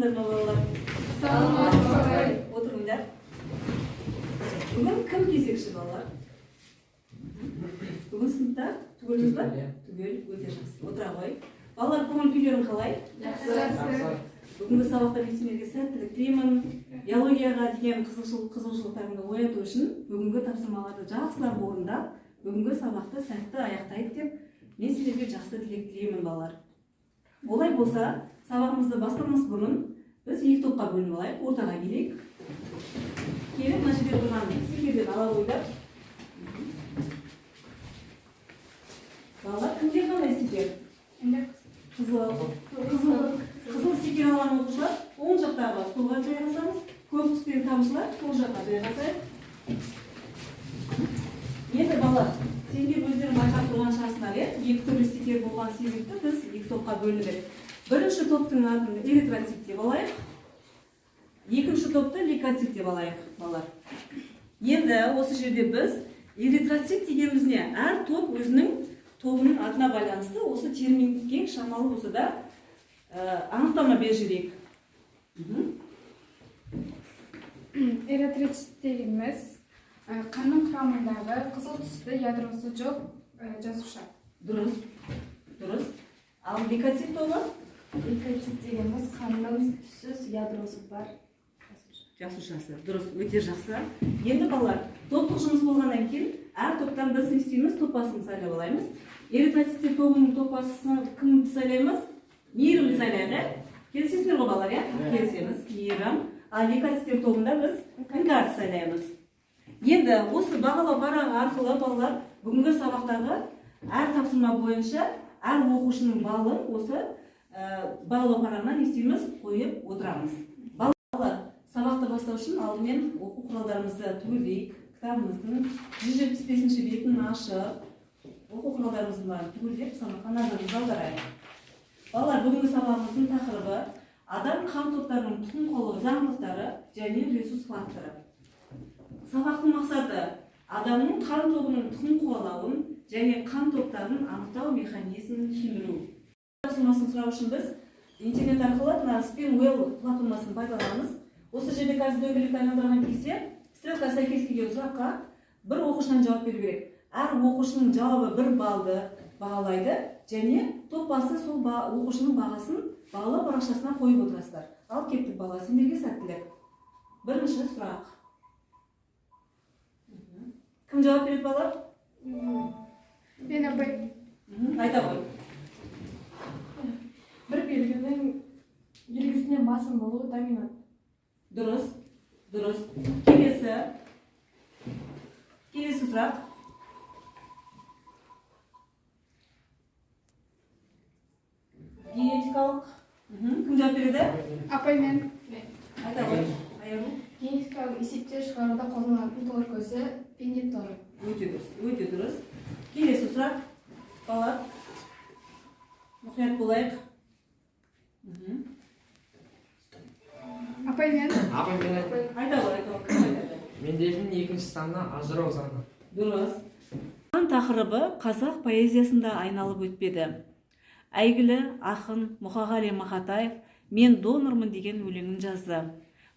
Саламатсыздар ма балалар? Саламатсыздар. Отырыңдар. Бүгін кім кезекші балалар? Бүгін сыныпта түгелміз ба? Түгел, өте жақсы. Отыра қой. Балалар, көңіл күйлерің қалай? Жақсы. Бүгінгі сабақта мен сендерге сәттілік тілеймін. Биологияға деген қызығушылықтарыңды ояту үшін бүгінгі тапсырмаларды жақсылап орындап, бүгінгі сабақты сәтті аяқтайды деп мен сендерге жақсы тілек тілеймін балалар. Олай болса, сабағымызды бастамас бұрын біз екі топқа бөлініп алайық, ортаға келейік. Келіп, мына жерде тұрған сендерден ала қойдап. Балалар, кімге қандай стикер? Қызыл стикер алған оқушылар оң жақтағы столға жайғасамыз, көк түстегі тамшылар сол жаққа жайғасайық. Енді балалар, сендер өздерің байқап тұрған шығарсыңдар, екі түрлі стикер болған себепті біз екі топқа бөлініп. Бірінші топтың атын эритроцит деп алайық. Екінші топты лейкоцит деп алайық, балалар. Енді осы жерде біз эритроцит дегеніміз не? Әр топ өзінің тобының атына байланысты осы терминге шамалы болса да анықтама беріп жіберейік. Эритроцит дегеніміз қанның құрамындағы қызыл түсті ядросы жоқ жасуша. Дұрыс. Дұрыс. Ал лейкоцит тобы? Лейкоцит дегеніміз қанның түссіз ядросы бар жасушасы. Дұрыс, өте жақсы. Енді балалар, топтық жұмыс болғаннан кейін әр топтан біз не істейміз? Топпасын сайлап алаймыз. Эритроциттер тобының топпасын кімді сайлаймыз? Мейірімді сайлайық. Келісесіңдер ғой балалар, келісеміз. Мейірім. Ал лейкоциттер тобында біз іңкәрді сайлаймыз. Енді осы бағалау парағы арқылы балалар бүгінгі сабақтағы әр тапсырма бойынша әр оқушының балын осы бағалау парағына не істейміз? Қойып отырамыз. Балалар, сабақты бастау үшін алдымен оқу құралдарымызды түгелдейік. Кітабымыздың 175-ші бетін ашып, оқу құралдарымыздың барын түгелдеп, сабаққа назарымызды аударайық. Балалар, бүгінгі сабағымыздың тақырыбы адам қан топтарының тұқым заңдылықтары және ресурс факторы. Сабақтың мақсаты адамның қан тобының тұқым қуалауын және қан топтарын анықтау механизмін түсіндіру. Тапсырмасын сұрау үшін біз интернет арқылы Spinwheel платформасын пайдаланамыз. Осы жерде қазір дөңгелекті айналдырған кезде стрелка сәйкес келген сұраққа бір оқушыдан жауап беру керек. Әр оқушының жауабы бір баллды бағалайды және топпасы сол оқушының бағасын бағалау парақшасына қойып отырасыздар. Ал кеттік бала, сендерге сәттілік. Бірінші сұрақ. Кім жауап береді балалар? Мен абай. Айта қой. Бір белгінің белгісінен басым болуы доминант. Дұрыс. Дұрыс. Келесі сұрақ. Генетикалық. Кім жауап береді? Апай мен. Айта қой. Айару. Генетикалық есептер шығаруда қолданылатын тор көзі пенет торы. Өте дұрыс. Келесі сұрақ. Балалар. Мұқият болайық. Апай мен. Айта қой. Менделдің екінші саны ажырау заңы. Дұрыс. Тақырыбы қазақ поэзиясында айналып өтпеді. Әйгілі ақын Мұқағали Мақатаев «Мен донормын» деген өлеңін жазды.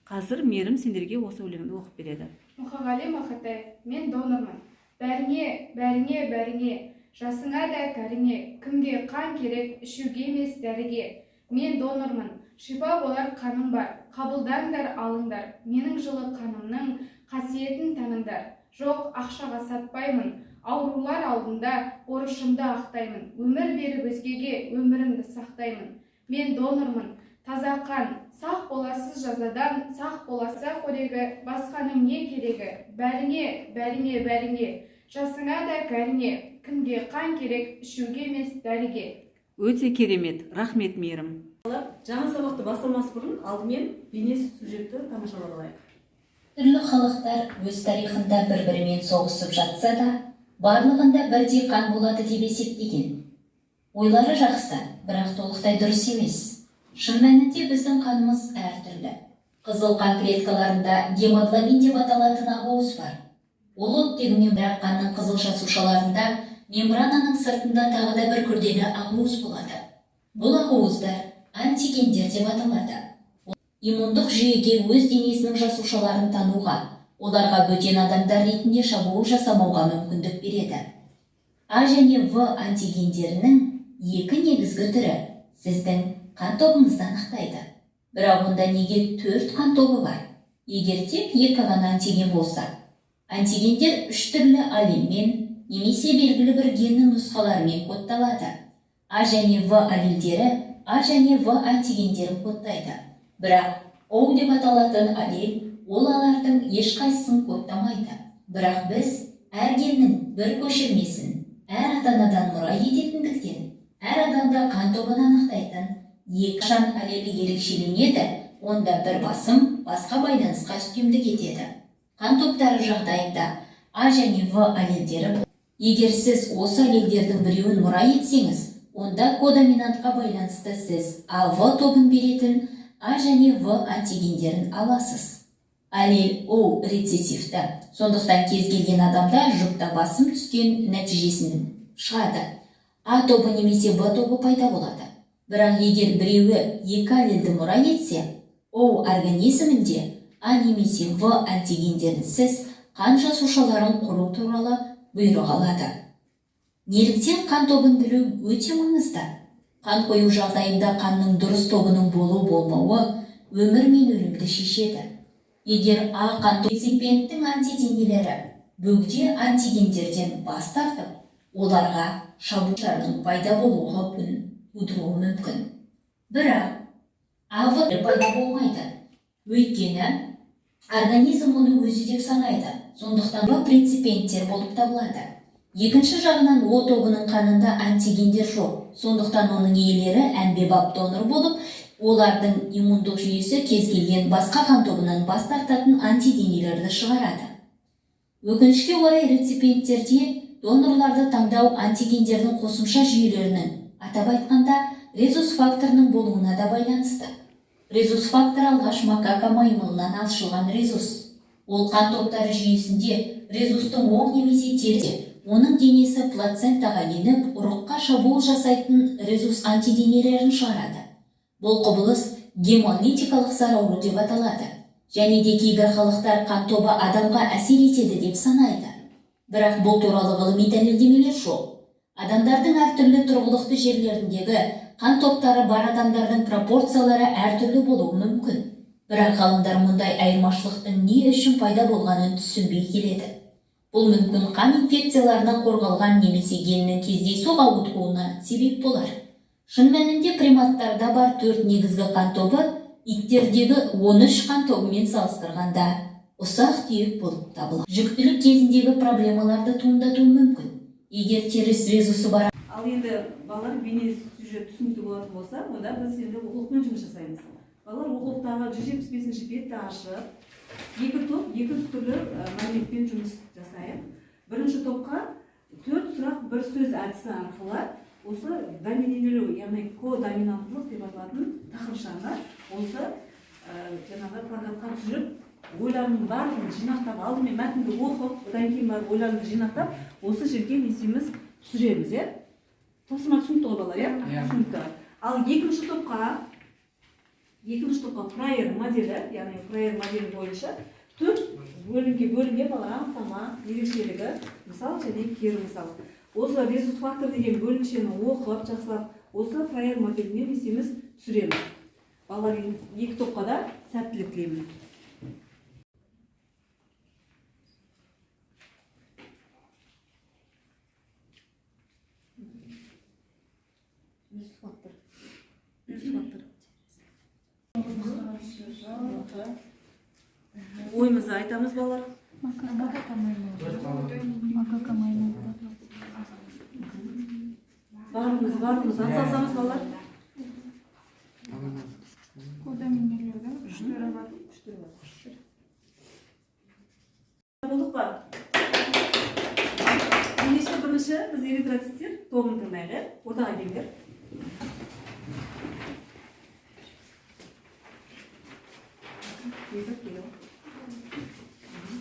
Қазір Мерім сендерге осы өлеңді оқып береді. Мұқағали Мақатаев, мен донормын. Бәріңе, жасыңа да кәріңе, кімге қан керек, ішуге емес дәріге. Мен донормын, шипа болар қаным бар, қабылдаңдар, алыңдар. Менің жылы қанымның қасиетін таныңдар. Жоқ, ақшаға сатпаймын, аурулар алдында борышымды ақтаймын. Өмір беріп өзгеге өмірімді сақтаймын. Мен донормын, таза қан, сақ боласыз жазадан, сақ боласа қорегі, басқаның не керегі? Бәріңе, жасыңа да кәріңе, кімге қан керек, ішуге емес дәріге. Өте керемет, рахмет Мерім. Жаңа сабақты бастамас бұрын алдымен бейне сюжетті тамашалап алайық. Түрлі халықтар өз тарихында бір-бірімен соғысып жатса да, барлығында бірдей қан болады деп есептеген. Ойлары жақсы, бірақ толықтай дұрыс емес. Шын мәнінде біздің қанымыз әртүрлі. Қызыл қан клеткаларында гемоглобин деп аталатын ақуыз бар. Ол оттегімен бірақ қанның қызыл жасушаларында мембрананың сыртында тағы да бір күрделі ақуыз болады. Бұл ақуыздар антигендер деп аталады. иммундық жүйеге өз денесінің жасушаларын тануға, оларға бөтен адамдар ретінде шабуыл жасамауға мүмкіндік береді. А және В антигендерінің екі негізгі түрі сіздің қан тобыңызды анықтайды. Бірақ онда неге 4 қан тобы бар? Егер тек 2 ғана антиген болса, антигендер 3 түрлі аллельмен немесе белгілі бір геннің нұсқаларымен кодталады. А және В аллельдері А және В антигендерін кодтайды. Бірақ О деп аталатын аллель ол алардың ешқайсысын кодтамайды. Бірақ біз әр геннің бір көшірмесін әр ата-анадан мұра ететіндіктен, әр адамда қан тобын анықтайтын екі шан аллелі ерекшеленеді, онда бір басым басқа байланысқа үстемдік етеді. Қан топтары жағдайында А және В аллельдері. Егер сіз осы аллельдердің біреуін мұра етсеңіз, онда кодоминантқа байланысты сіз АВ тобын беретін А және В антигендерін аласыз. Аллель О рецессивті, сондықтан кез келген адамда жұпта басым түскен нәтижесінің шығады. А тобы немесе В тобы пайда болады. Бірақ егер біреуі екі аллельді мұра етсе, О организмінде А немесе В антигендерін сіз қан жасушаларын құру туралы бұйрық алады. Неліктен қан тобын білу өте маңызды? Қан қою жағдайында қанның дұрыс тобының болу-болмауы өмір мен өлімді шешеді. Егер А қан тобы реципиенттің антиденелері бөгде антигендерден бас тартып, оларға шабуылдардың пайда болу қаупін тудыруы мүмкін. Бірақ АВ пайда болмайды. Өйткені организм оны өзі деп санайды. Сондықтан Б реципиенттер болып табылады. Екінші жағынан О тобының қанында антигендер жоқ. Сондықтан оның иелері әмбебап донор болып, олардың иммундық жүйесі кез келген басқа қан тобынан бас тартатын антиденелерді шығарады. Өкінішке орай реципиенттерде донорларды таңдау антигендердің қосымша жүйелерінің, атап айтқанда, резус факторының болуына да байланысты. Резус фактор алғаш макака маймылынан алшылған резус. Ол қан топтары жүйесінде резустың оң немесе теріс, оның денесі плацентаға еніп, ұрыққа шабуыл жасайтын резус антиденелерін шығарады. Бұл құбылыс гемолитикалық сары ауру деп аталады. Және де кейбір халықтар қан тобы адамға әсер етеді деп санайды. Бірақ бұл туралы ғылыми дәлелдемелер жоқ. Адамдардың әртүрлі тұрғылықты жерлеріндегі қан топтары бар адамдардың пропорциялары әртүрлі болуы мүмкін. Бірақ ғалымдар мұндай айырмашылықтың не үшін пайда болғанын түсінбей келеді. Бұл мүмкін қан инфекцияларынан қорғалған немесе геннің кездейсоқ ауытқуына себеп болар. Шын мәнінде приматтарда бар 4 негізгі қан тобы иттердегі 13 қан тобымен салыстырғанда ұсақ түйек болып табылады. Жүктілік кезіндегі проблемаларды туындатуы мүмкін. Егер теріс резусы бар. Ал енді балалар бейне сюжет түсінікті болатын болса, онда біз енді оқулықпен жұмыс жасаймыз. Балалар оқулықтағы 175-ші бетті ашып, екі топ, екі түрлі мәліметпен жұмыс жасайық. Бірінші топқа 4 сұрақ бір сөз әдісі арқылы осы доминелеу, яғни кодоминанттылық деп аталатын тақырыпшаны осы жаңағы плакатқа түсіріп, ойлардың барлығын жинақтап, алдымен мәтінді оқып, одан кейін барып ойларды жинақтап, осы жерге не істейміз түсіреміз, иә? Тапсырма түсінікті ғой балалар, иә? Түсінікті. Ал екінші топқа Фрайер моделі, яғни Фрайер моделі бойынша 4 бөлімге балалар анықтама ерекшелігі, мысал және кері мысал. Осы резус фактор деген бөлімшені оқып, жақсылап, осы Фрайер моделіне не істейміз түсіреміз. Балалар екі топқа да сәттілік тілеймін. Ойымызды айтамыз балалар. Барлығымыз атсалсамыз балалар. Болдық па? Ендеше бірінші біз эритроциттер тобын тыңдайық, ортаға келіңдер.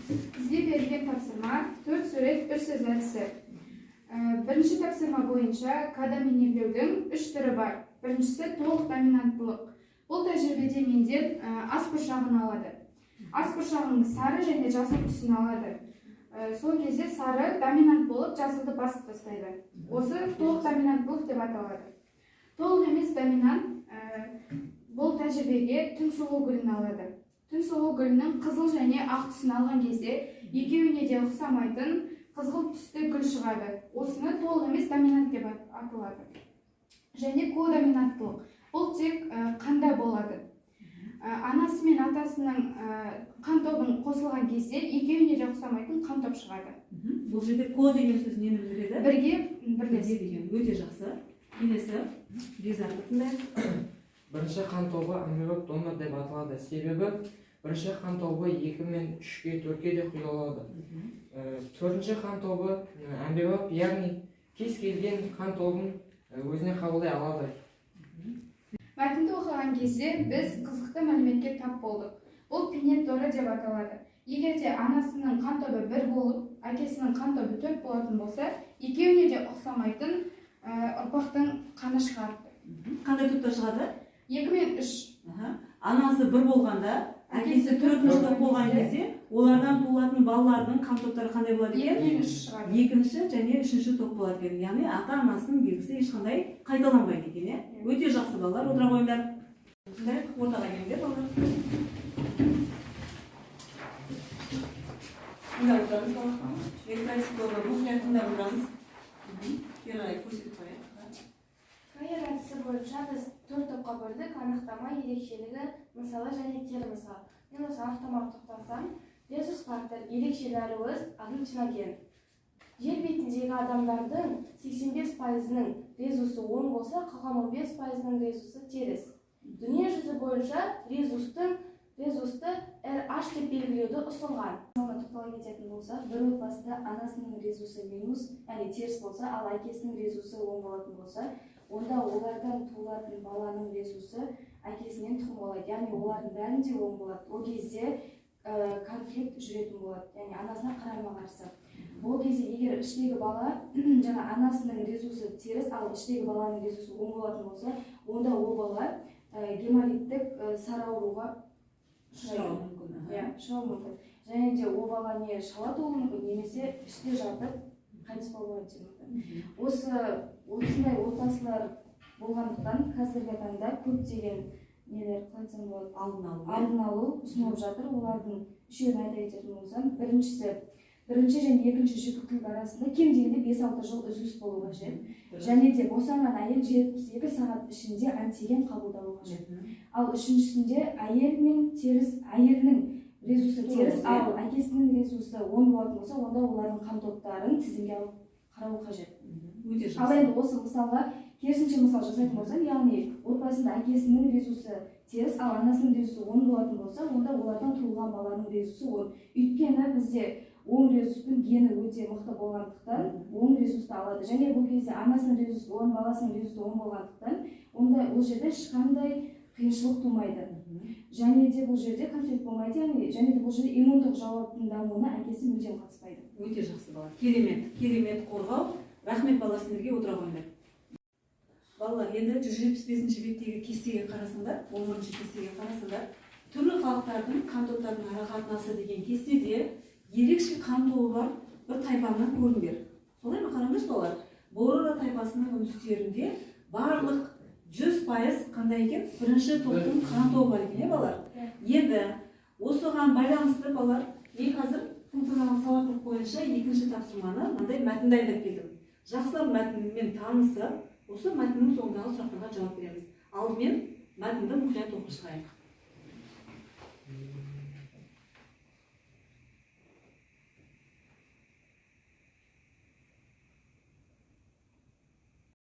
Сізге берілген тапсырма 4 сурет 3 сөз әдісі. Бірінші тапсырма бойынша кодоминелеудің 3 түрі бар. Біріншісі толық доминанттылық. Бұл тәжірибеде мендер ас бұршағын алады. Ас бұршағының сары және жасыл түсін алады. Сол кезде сары доминант болып, жасылды басып тастайды. Осы толық доминанттылық деп аталады. Толық емес доминант бұл тәжірибеге түн сұлу гүлін алады. Түн сұлу гүлінің қызыл және ақ түсін алған кезде екеуіне де ұқсамайтын қызғылт түсті гүл шығады. Осыны толық емес доминант деп аталады. Және кодоминанттылық. Бұл тек қанда болады. Анасы мен атасының қан тобын қосылған кезде екеуіне де ұқсамайтын қан топ шығады. Бұл жерде ко деген сөз нені білдіреді? Бірге бірлес. Деген өте жақсы. Келесі Ризаны тыңдайық. Бірінші қан тобы амебап донор деп аталады. Себебі бірінші қан тобы 2 мен 3-ке 4-ке де құйылады. Төртінші қан тобы амебап, яғни кез келген қан тобын өзіне қабылдай алады. Мәтінді оқыған кезде біз қызықты мәліметке тап болдық. Бұл пенетторы деп аталады. Егер де анасының қан тобы 1 болып, әкесінің қан тобы 4 болатын болса, екеуіне де ұқсамайтын ұрпақтың қаны шығарды. Қандай топтар шығады? 2 мен 3. Анасы 1 болғанда, әкесі 4-ші топ болған кезде, олардан туылатын балалардың қан топтары қандай болады екен? 2 мен 3 шығады. 2-ші және 3-ші топ болады екен. Яғни ата-анасының белгісі ешқандай қайталанбайды екен. Өте жақсы балалар, отыра қойыңдар. Ортаға келіңдер балалар. Тыңдап отырамыз балалар. Экспрессия мұқият тыңдап отырамыз. Бері қарай көрсетіп қояйық. Кайер әдісі бойынша біз 4 топқа бөлдік: анықтама, ерекшелігі, мысалы және кері мысал. Мен осы анықтамаға тоқталсам, резус фактор ерекшелері өз агглютиноген. Жер бетіндегі адамдардың 85%-ның резусы 10 болса, қалған 15%-ның резусы теріс. Дүние жүзі бойынша резусты RH деп белгілеуді ұсынған. Соңына тоқтала кететін болсақ, бір отбасында анасының резусы минус, яғни теріс болса, ал әкесінің резусы 10 болатын болса, онда олардан туылатын баланың резусы әкесінен тұқым болады. Яғни олардың бәрінде 10 болады. Ол кезде конфликт жүретін болады, яғни анасына қарама-қарсы. Ол кезде егер іштегі бала жаңа анасының резусы теріс, ал іштегі баланың резусы 10 болатын болса, онда ол бала гемолиттік сары ауруға шығуы мүмкін. Және де ол бала не шала толуы мүмкін, немесе іште жатып қайтыс болуы мүмкін. Осындай отбасылар болғандықтан қазіргі таңда көптеген алдын алу ұсынылып жатыр. Олардың үшеуін айта кететін болсам, бірінші және екінші жүктілік арасында кем дегенде 5-6 жыл үзіліс болу қажет. Және де босанған әйел 72 сағат ішінде антиген қабылдауы қажет. Ал үшіншісінде әйелінің резусы теріс, ал әкесінің резусы 10 болатын болса, онда олардың қан топтарын тізімге алып қарау қажет. Ал енді осы мысалға керісінше мысал жасайтын болсам, яғни отбасында әкесінің резусы теріс, ал анасының резусы 10 болатын болса, онда олардан туылған баланың резусы 10. Өйткені бізде оң резустың гені өте мықты болғандықтан оң резусты алады. Және бұл кезде анасының резусы 10, баласының резусы 10 болғандықтан, онда ол жерде ешқандай қиыншылық тумайды. Және де бұл жерде конфликт болмайды, және де бұл жерде иммундық жауаптың дамуына әкесі мүлдем қатыспайды. Өте жақсы бала. Керемет қорғау. Рахмет бала, сендерге отыра қойыңдар. Балалар, енді 175-ші беттегі кестеге қарасаңдар, 10-ші кестеге қарасаңдар, түрлі халықтардың қан топтарының арақатынасы деген кестеде ерекше қан тобы бар бір тайпаны көріңдер. Солай ма? Қараңдаршы балалар. Борора тайпасының үндістерінде барлық 100% қандай екен? Бірінші топтың қан тобы бар екен, балалар. Енді осыған байланысты балалар, мен қазір функционалдық сауаттылық бойынша екінші тапсырманы мынандай мәтін дайындап келдім. Жақсылап мәтінмен танысып, осы мәтіннің соңындағы сұрақтарға жауап береміз. Алдымен мәтінді мұқият оқып шығайық.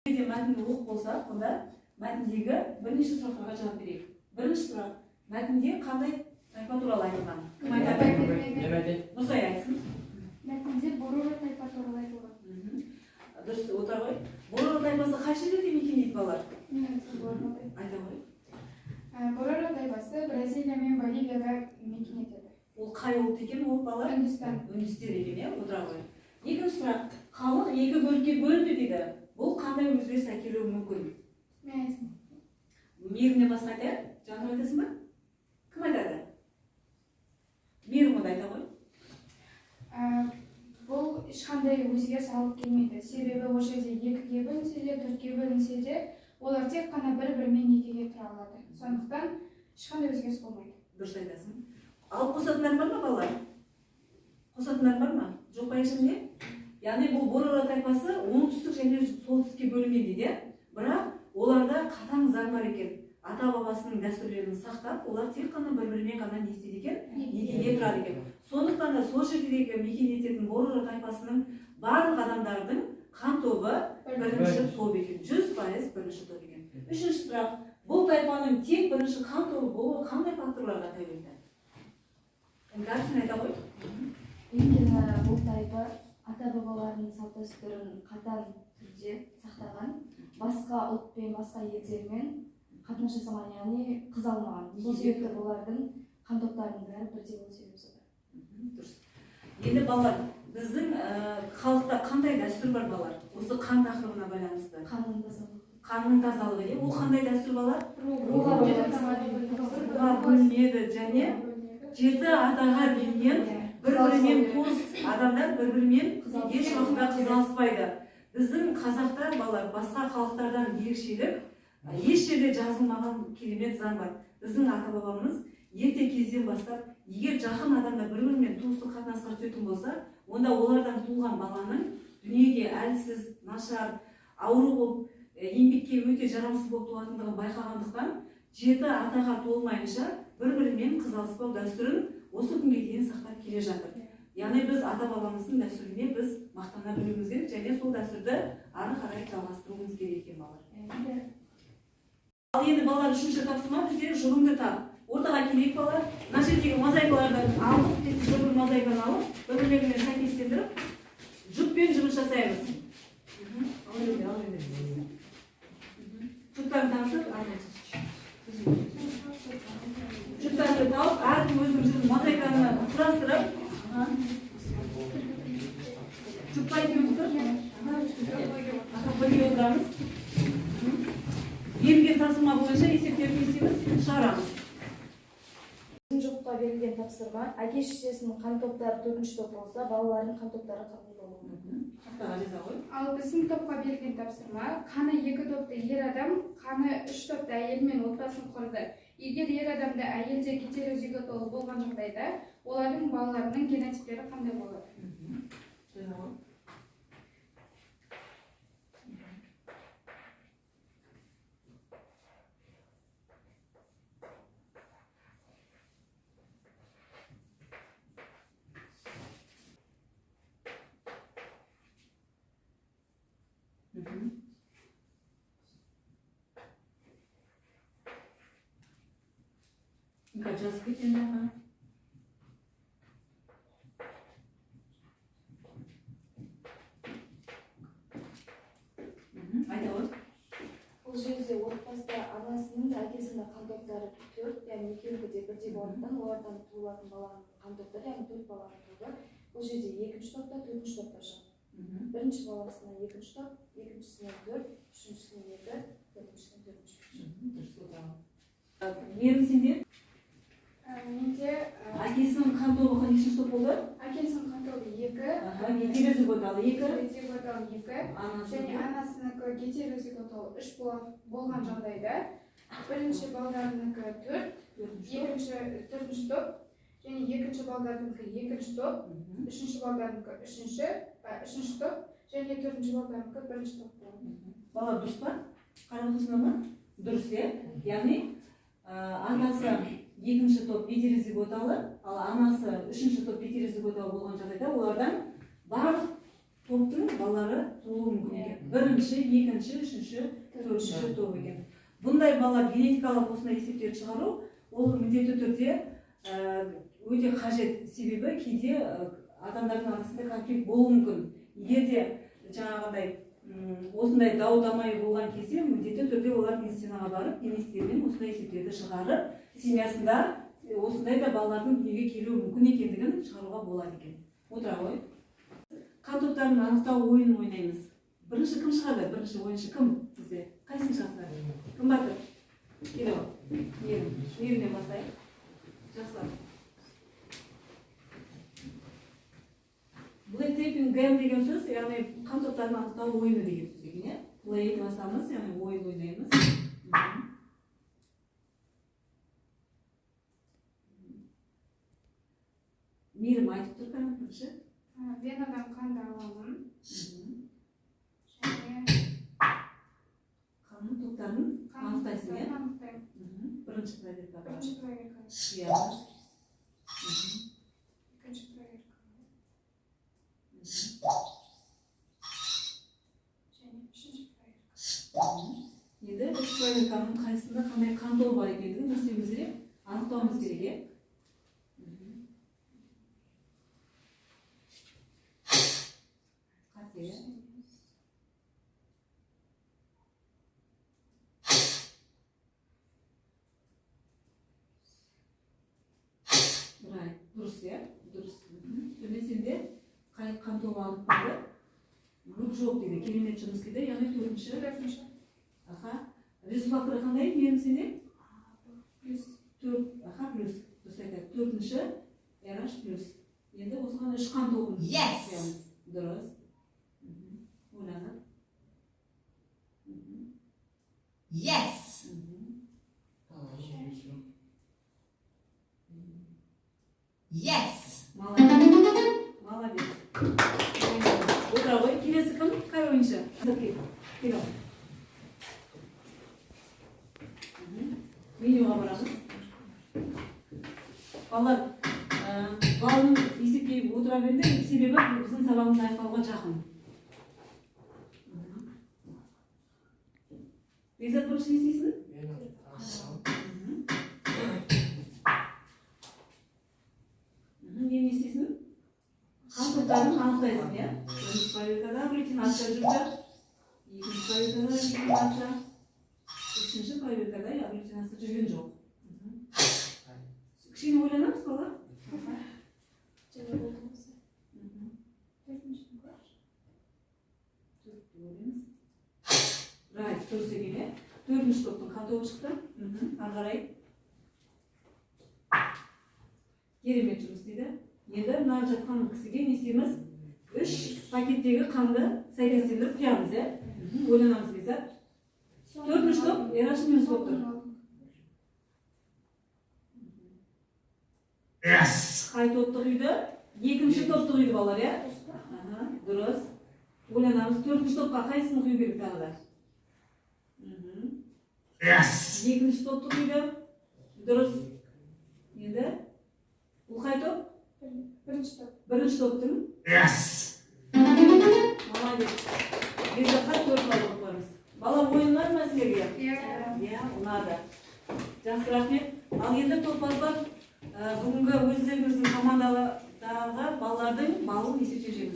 Егер мәтінді оқып болсақ, онда мәтіндегі бірнеше сұрақтарға жауап берейік. Бірінші сұрақ: мәтінде қандай тайпа туралы айтылған? Кім айтады? Нұрсай айтсын. Мәтінде Борора тайпа туралы айтылған. Дұрыс, отыр ғой. Борора тайпасы қайсы жерде мекендейді балалар? Айта ғой. Борора тайпасы Бразилия мен Боливияда мекен етеді. Ол қай ұлт екен ол балалар? Үндістан. Үндістер екен, отыр ғой. Екінші сұрақ: халық екі бөлікке бөлінді дейді. Бұл қандай өзгеріс әкелуі мүмкін? Мен Мегіне басқа айтайық. Жаным айтасың ба? Кім айтады? Мейірім айта ғой. Бұл ешқандай өзгеріс алып келмейді. Себебі ол жерде 2-ге бөлінсе де, 4-ге бөлінсе де, олар тек қана бір-бірімен некеге тұра алады. Сондықтан ешқандай өзгеріс болмайды. Дұрыс айтасың. Алып қосатындар бар ма балалар? Қосатындар бар ма? Жоқ па ешкімде? Яғни бұл Борора тайпасы оңтүстік және солтүстікке бөлінген дейді. Бірақ оларда қатаң заң бар екен. Ата бабасының дәстүрлерін сақтап, олар тек қана бір-бірімен ғана не істейді екен? Некеге тұрады екен. Сондықтан да сол жердегі мекен ететін Борора тайпасының барлық адамдардың қан тобы бірінші топ екен. 100% бірінші топ екен. Үшінші сұрақ. Бұл тайпаның тек бірінші қан тобы болуы қандай факторларға тәуелді? Дәрісін айта ғой. Өйткені бұл тайпа ата-бабаларының салт-дәстүрін қатаң түрде сақтаған, басқа ұлтпен, басқа елдермен қатынас жасамаған, яғни қыз алмаған. Сол себепті олардың қан топтарының бәрі бірдей болу себебі бар. Дұрыс. Енді балалар, біздің халықта қандай дәстүр бар балалар? Осы қан тақырыбына байланысты. Қанның тазалығы. Қанның тазалығы. Ол қандай дәстүр балалар? Руға бөлінеді және 7 атаға дейін бір-бірімен туыс адамдар бір-бірімен еш уақытта қызаласпайды. Біздің қазақтар балалар басқа халықтардан ерекшелік еш жерде жазылмаған керемет заң бар. Біздің ата-бабамыз ерте кезден бастап, егер жақын адамдар бір-бірімен туыстық қатынасқа түсетін болса, онда олардан туылған баланың дүниеге әлсіз, нашар, ауру болып, еңбекке өте жарамсыз болып туатындығын байқағандықтан, 7 атаға толмайынша бір-бірімен қызаласпау дәстүрін осы күнге дейін сақтап келе жатыр. Яғни біз ата-бабамыздың дәстүріне біз мақтана білуіміз керек және сол дәстүрді ары қарай жалғастыруымыз керек екен балалар. Ал енді балалар үшінші тапсырма бізде жұлымды тап. Ортаға келейік балалар. Мына жердегі мозаикалардан алып, бір мозаиканы алып, бір-бірлерімен сәйкестендіріп, жұппен жұмыс жасаймыз. Жұптарын тапсып, жұптарды тауып, әркім өзінің жүрін мозаиканы құрастырып, жұппай кеуіп тұр, бірге отырамыз. Берілген тапсырма бойынша есептерді істейміз, шығарамыз. Жұпқа берілген тапсырма, әке-шешесінің қан топтары 4-ші топ болса, балалардың қан топтары қандай болуы мүмкін? Тақтаға жаза ғой. Ал біздің топқа берілген тапсырма, қаны 2 топты ер адам, қаны 3 топты әйел мен отбасын құрды. Егер ер адамда әйелде гетерозиготалы болған жағдайда, олардың балаларының генотиптері қандай болады? Жаза ғой. Жазып кеткен аға. Айта ғой. Бұл жерде отбасыда анасының да әкесінің де қан топтары 4, яғни екеуі де бірдей болғандықтан олардан туылатын баланың қан топтары, яғни 4 баланың тобы. Бұл жерде 2-ші топта, 4-ші топта шығады. Бірінші баласына 2-ші топ, екіншісіне 4, үшіншісіне 2, төртіншісіне 4. Мерім сенде? Менде Әкесінің қан тобы нешінші топ болды? әкесінің қан тобы 2, гетерозиготалы 2, гетерозиготалы 2, және анасыныкі гетерозиготалы 3 болған жағдайда, бірінші балдарынікі 4, төртінші топ, және екінші балдарынікі 2-ші топ, үшінші балдарынікі 3-ші топ, және төртінші балдарынікі 1-ші топ болады. Бала дұрыс па? Қарап отырсыңдар ма? Дұрыс, яғни анасы 2-ші топ гетерозиготалы, ал анасы 3-ші топ гетерозиготалы болған жағдайда олардан барлық топтың балалары туылуы мүмкін екен. 1-ші, 2-ші, 3-ші, 4-ші топ екен. Бұндай балалар генетикалық осындай есептерді шығару, ол міндетті түрде өте қажет. Себебі кейде адамдардың арасында конфликт болуы мүмкін. Егер де жаңағыдай осындай дау-дамай болған кезде міндетті түрде олар медицинаға барып, генетиктермен осындай есептерді шығарып, семьясында осындай да балалардың дүниеге келуі мүмкін екендігін шығаруға болады екен. Отыра ғой. Қан топтарын анықтау ойынын ойнаймыз. Бірінші кім шығады? Бірінші ойыншы кім бізде? Қайсың шығасыздар? Кім батыр? Келе ғой. Мейірімнен бастайық. Жақсылап. Play tapping game деген сөз, яғни қан топтарын анықтау ойыны деген сөз екен, иә? Play басамыз, яғни ойын ойнаймыз. Мейірім айтып тұр, қана бірінші. Венадан қанды аламын. Қанның топтарын анықтайсың, иә? Анықтаймын. Бірінші проверка. Бірінші проверка. Иә. Екінші проверка. Және үшінші проверка. Енді үш проверканың қайсысында қандай қан тобы бар екендігін не істеуіміз керек? Анықтауымыз керек, иә? Қате. Дұрыс, иә? Дұрыс. Сонымен сенде қан тобы анықталды. Бүк жоқ дейді, керемет жұмыс дейді, яғни төртінші. Аха. Результаттары қандай? Мейірім сенде? Плюс. Плюс. Дұрыс айтады. Төртінші, RH плюс. Енді осыған үш қан тобын қоямыз. Дұрыс. Ойланып. Yes. Yes. Молодец. Отыра ғой. Келесі кім? Қай ойыншы? Кел. Менюға барамыз. Балалар, балын есептей отыра берді, себебі біздің сабағымыз аяқталуға жақын. Бекзат бірінші не істейсің? Не істейсің? Қан топтарын анықтайсың, иә? Бірінші проверкада агглютинация жүрді. Екінші проверкада агглютинация. Үшінші проверкада агглютинация жүрген жоқ. Кішкене ойланамыз, балалар? Дұрыс екен, иә? Төртінші топтың қан тобы шықты. Ары қарай. Керемет жұмыс дейді. Енді мына жатқан кісіге не істейміз? Үш пакеттегі қанды сәйкестендіріп құямыз, иә? Ойланамыз Бекзат. Төртінші топ RH минус болып тұр. Қай топтық үйді? Екінші топтық үйді балалар, иә? Дұрыс. Ойланамыз. Төртінші топқа қайсысын құю керек тағы да? Екінші топтық үйді? Дұрыс. Енді? Бұл қай топ? Бірінші топ. Бірінші топтың? Молодец. Бекзатқа 4 балл қойыңыз. Бала ойындар ма сіздерге? Иә, ұнады. Жақсы, рахмет. Ал енді топбаздар бүгінгі өздеріңіздің командадағы балалардың балын есептеп.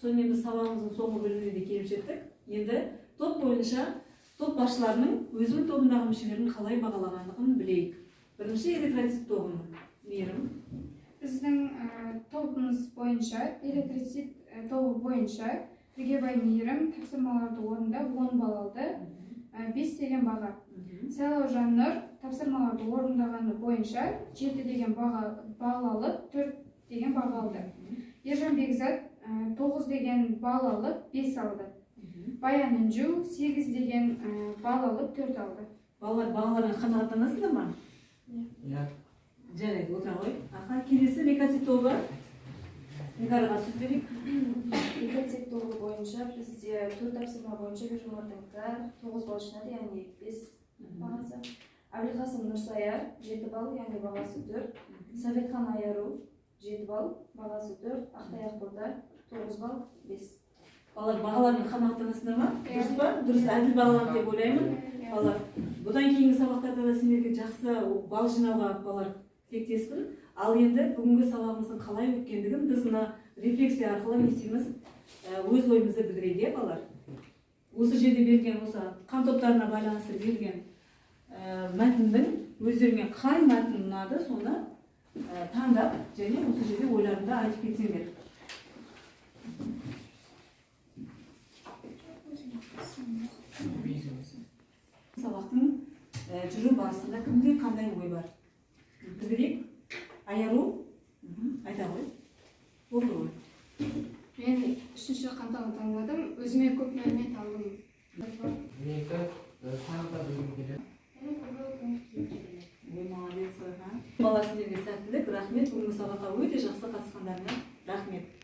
Сонымен біз сабағымыздың соңғы бөліміне де келіп жеттік. Енді топ бойынша топ басшыларының өзінің тобындағы мүшелерін қалай бағалағандығын білейік. Бірінші эритрицит тобының. Мейірім. Біздің тобымыз бойынша, эритрицит тобы бойынша Тігебай Мейірім тапсырмаларды орындап 10 балл алды, 5 деген баға. Сайлау Жаннұр тапсырмаларды орындағаны бойынша 7 деген балл алып, 4 деген баға алды. Ержан Бекзат 9 деген балл алып, 5 алды. Баян Інжу 8 деген балл алып, 4 алды. Балалар бағалармен қанағаттанасыңдар ма? Иә. Жарайды, отыра ғой. Аха, келесі лейкоцит тобы. Ингараға сөз берейік. Лейкоцит тобы бойынша бізде 4 тапсырма бойынша Бержумардыңдар 9 балл жинады, яғни 5 бағасы. Әбілқасым Нұрсаяр 7 балл, яғни бағасы 4. Советхан Айару 7 балл, бағасы 4. Ақтай Ақбота 9 балл, 5. Балалар бағалармен қанағаттанасыңдар ма? Дұрыс па? Дұрыс, әділ бағаланды деп ойлаймын. Балалар, бұдан кейінгі сабақтарда да сендерге жақсы балл жинауға балалар тілектеспін. Ал енді бүгінгі сабағымыздың қалай өткендігін біз мына рефлексия арқылы не істейміз? Өз ойымызды білдірейік, балалар. Осы жерде берген осы қан топтарына байланысты берген мәтіндің өздеріңе қай мәтін ұнады, соны таңдап және осы жерде ойларында айтып кетсеңдер. Сабақтың жүрүү барысында кимге кандай ой бар? Тигирек, аяруу, айта кой. Болду ғой. Мен 3-ші кантаны таңдадым. Өзіме көп мәлімет алдым. Менікі тағы да білгім келеді. Менің көбірек көңіл күйім. Ой, молодец, бала сіздерге сәттілік, рахмет. Бүгінгі сабаққа өте жақсы қатысқандарыңа рахмет.